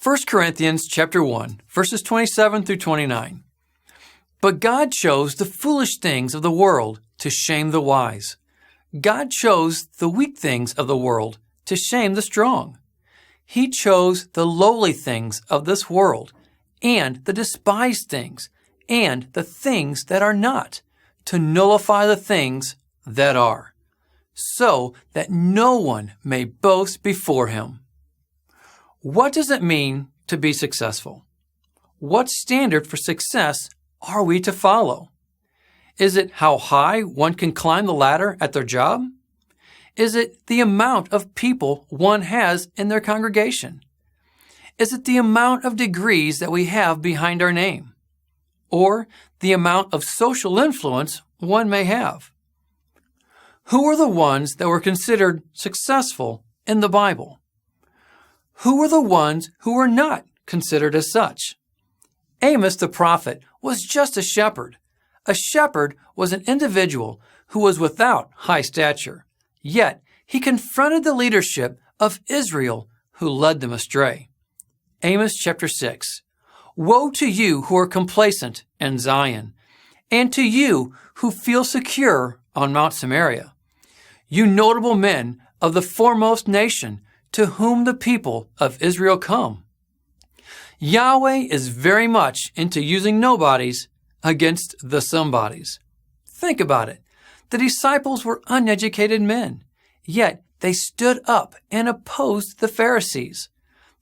1 Corinthians chapter 1, verses 27 through 29. But God chose the foolish things of the world to shame the wise. God chose the weak things of the world to shame the strong. He chose the lowly things of this world and the despised things and the things that are not, to nullify the things that are, so that no one may boast before him. What does it mean to be successful? What standard for success are we to follow? Is it how high one can climb the ladder at their job? Is it the amount of people one has in their congregation? Is it the amount of degrees that we have behind our name? Or the amount of social influence one may have? Who are the ones that were considered successful in the Bible? Who are the ones who were not considered as such? Amos the prophet was just a shepherd. A shepherd was an individual who was without high stature, yet he confronted the leadership of Israel who led them astray. Amos chapter 6. Woe to you who are complacent in Zion, and to you who feel secure on Mount Samaria, you notable men of the foremost nation to whom the people of Israel come. Yahweh is very much into using nobodies against the somebodies. Think about it. The disciples were uneducated men, yet they stood up and opposed the Pharisees.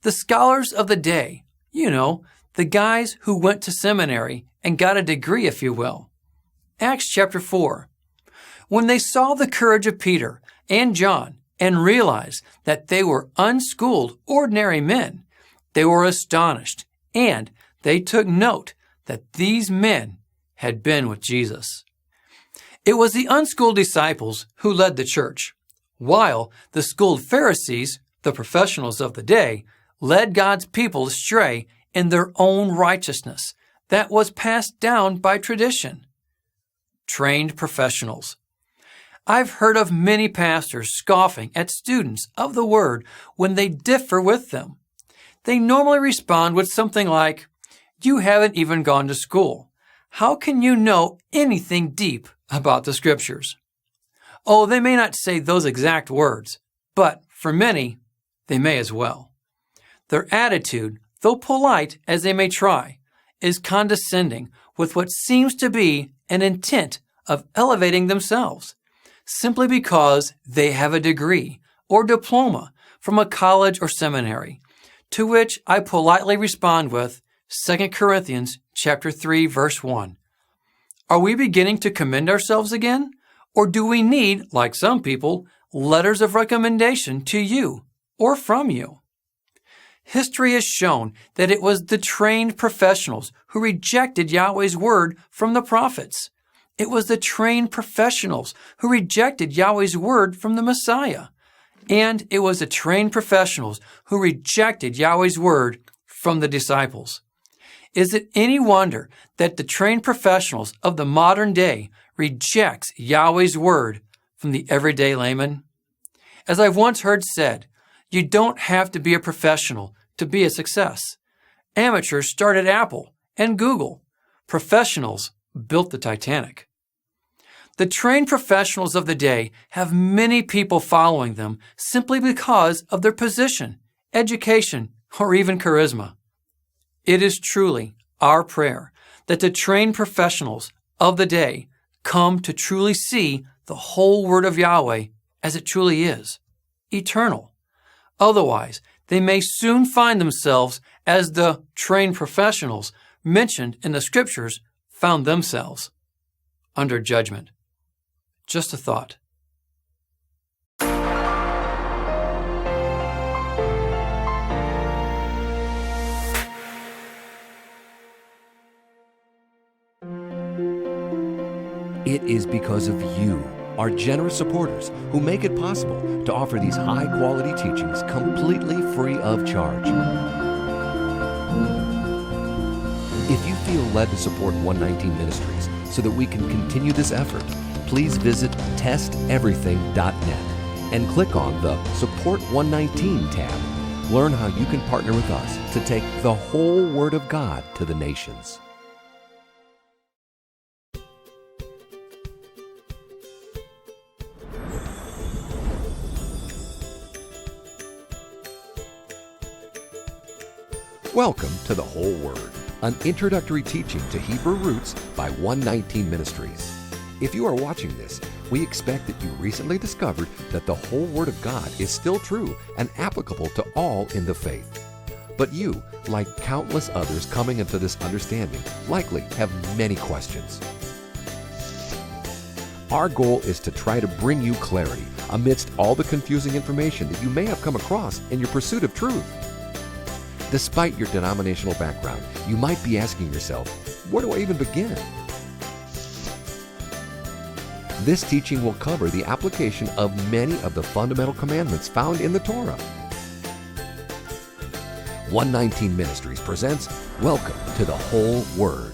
The scholars of the day, the guys who went to seminary and got a degree, if you will. Acts chapter 4. When they saw the courage of Peter and John and realized that they were unschooled, ordinary men, they were astonished, and they took note that these men had been with Jesus. It was the unschooled disciples who led the church, while the schooled Pharisees, the professionals of the day, led God's people astray in their own righteousness that was passed down by tradition. Trained professionals. I've heard of many pastors scoffing at students of the Word when they differ with them. They normally respond with something like, "You haven't even gone to school. How can you know anything deep about the Scriptures?" Oh, they may not say those exact words, but for many, they may as well. Their attitude, though polite as they may try, is condescending with what seems to be an intent of elevating themselves, simply because they have a degree or diploma from a college or seminary, to which I politely respond with 2 Corinthians chapter 3, verse 1. Are we beginning to commend ourselves again? Or do we need, like some people, letters of recommendation to you or from you? History has shown that it was the trained professionals who rejected Yahweh's word from the prophets. It was the trained professionals who rejected Yahweh's word from the Messiah. And it was the trained professionals who rejected Yahweh's word from the disciples. Is it any wonder that the trained professionals of the modern day rejects Yahweh's word from the everyday layman? As I've once heard said, you don't have to be a professional to be a success. Amateurs started Apple and Google. Professionals built the Titanic. The trained professionals of the day have many people following them simply because of their position, education, or even charisma. It is truly our prayer that the trained professionals of the day come to truly see the whole Word of Yahweh as it truly is, eternal. Otherwise, they may soon find themselves as the trained professionals mentioned in the Scriptures found themselves, under judgment. Just a thought. It is because of you, our generous supporters, who make it possible to offer these high-quality teachings completely free of charge. If you feel led to support 119 Ministries so that we can continue this effort, please visit testeverything.net and click on the Support 119 tab. Learn how you can partner with us to take the whole Word of God to the nations. Welcome to The Whole Word, an introductory teaching to Hebrew roots by 119 Ministries. If you are watching this, we expect that you recently discovered that the whole Word of God is still true and applicable to all in the faith. But you, like countless others coming into this understanding, likely have many questions. Our goal is to try to bring you clarity amidst all the confusing information that you may have come across in your pursuit of truth. Despite your denominational background, you might be asking yourself, where do I even begin? This teaching will cover the application of many of the fundamental commandments found in the Torah. 119 Ministries presents Welcome to the Whole Word.